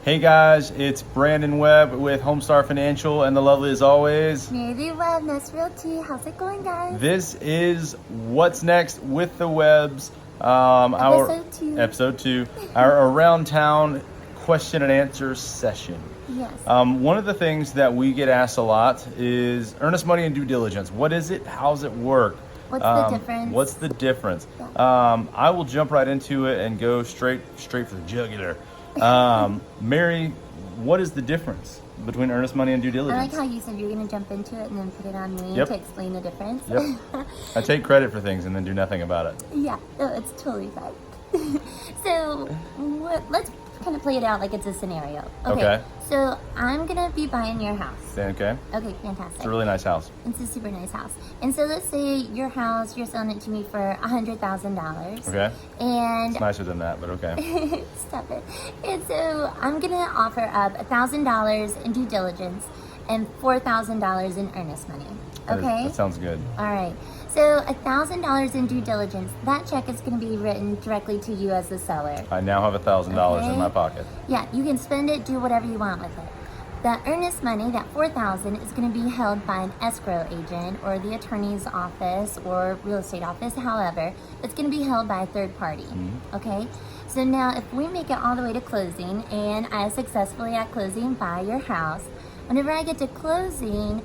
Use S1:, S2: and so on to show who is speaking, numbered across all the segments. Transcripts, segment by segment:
S1: Hey guys, it's Brandon Webb with Homestar Financial and the lovely as always.
S2: Mary Webb, Nest Realty. How's it going, guys?
S1: This is What's Next with the Webbs.
S2: Episode
S1: 2. Our around town question and answer session.
S2: Yes.
S1: One of the things that we get asked a lot is earnest money and due diligence. What is it? How's it work?
S2: What's the difference?
S1: What's the difference?
S2: Yeah.
S1: I will jump right into it and go straight for the jugular. Mary, what is the difference between earnest money and due diligence?
S2: I like how you said you're going to jump into it and then put it on me to explain the difference.
S1: Yep. I take credit for things and then do nothing about it.
S2: Yeah, no, it's totally fine. So let's kind of play it out like it's a scenario. Okay. So I'm going to be buying your house.
S1: Okay.
S2: Okay, fantastic.
S1: It's a really nice house.
S2: It's a super nice house. And so let's say your house, you're selling it to me for $100,000.
S1: Okay.
S2: And
S1: it's nicer than that, but okay.
S2: Stop it. And so I'm going to offer up $1,000 in due diligence and $4,000 in earnest money. Okay?
S1: That sounds good.
S2: All right. So $1,000 in due diligence, that check is going to be written directly to you as the seller.
S1: I now have $1,000 in my pocket.
S2: Yeah, you can spend it, do whatever you want with it. The earnest money, that $4,000, is going to be held by an escrow agent or the attorney's office or real estate office, however. It's going to be held by a third party, okay? So now if we make it all the way to closing and I successfully at closing buy your house, whenever I get to closing,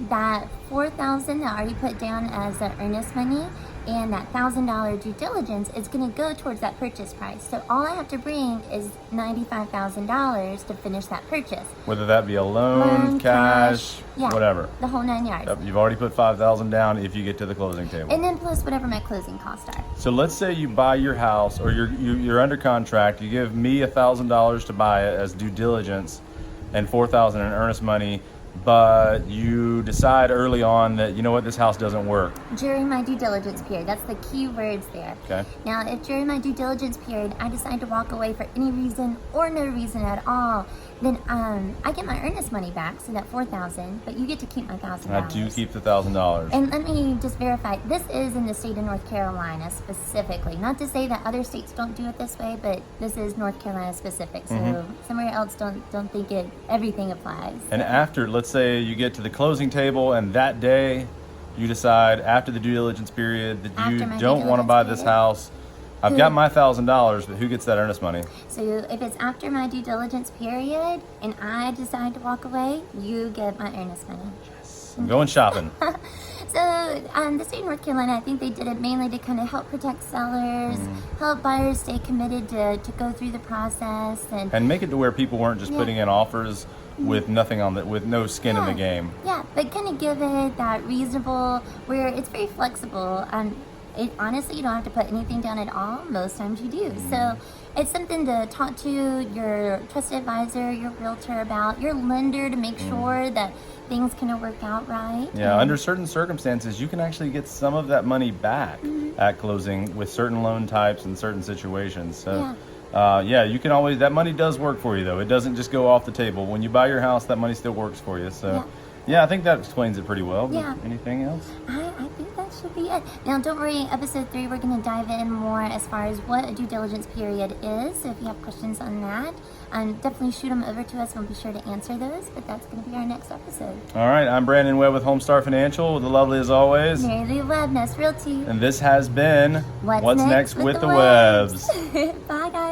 S2: that $4,000 that I already put down as the earnest money and that $1,000 due diligence is going to go towards that purchase price. So all I have to bring is $95,000 to finish that purchase.
S1: Whether that be a loan, cash,
S2: yeah,
S1: whatever.
S2: The whole 9 yards.
S1: Yep, you've already put $5,000 down if you get to the closing table.
S2: And then plus whatever my closing costs are.
S1: So let's say you buy your house or you're under contract. You give me $1,000 to buy it as due diligence and $4,000 in earnest money. But you decide early on that, you know what, this house doesn't work. During
S2: my due diligence period. That's the key words there.
S1: Okay.
S2: Now, if during my due diligence period, I decide to walk away for any reason or no reason at all, then I get my earnest money back, so that $4,000, but you get to keep my $1,000.
S1: I do keep the $1,000.
S2: And let me just verify, this is in the state of North Carolina specifically. Not to say that other states don't do it this way, but this is North Carolina specific. So somewhere else don't think everything applies.
S1: And after, let's say you get to the closing table and that day you decide after the due diligence period that you don't want to buy this house. I've got my $1,000, but who gets that earnest money?
S2: So if it's after my due diligence period and I decide to walk away, you get my earnest money.
S1: Yes. I'm going shopping.
S2: So the state of North Carolina, I think they did it mainly to kind of help protect sellers, help buyers stay committed to go through the process.
S1: And make it to where people weren't just putting in offers with nothing on it, with no skin in the game.
S2: Yeah, but kind of give it that reasonable, where it's very flexible. Honestly, you don't have to put anything down at all. Most times you do. So it's something to talk to your trusted advisor, your realtor about, your lender to make sure that things kind of work out right.
S1: Yeah, under certain circumstances, you can actually get some of that money back at closing with certain loan types and certain situations. So, you can always, that money does work for you though. It doesn't just go off the table. When you buy your house, that money still works for you. So, yeah, I think that explains it pretty well.
S2: Yeah.
S1: Anything else?
S2: I think that should be it. Now, don't worry, episode 3, we're going to dive in more as far as what a due diligence period is. So if you have questions on that, definitely shoot them over to us. We'll be sure to answer those. But that's going to be our next episode.
S1: All right, I'm Brandon Webb with Homestar Financial, the lovely as always.
S2: Mary Webb, Nest Realty.
S1: And this has been What's Next with the Webbs.
S2: Bye, guys.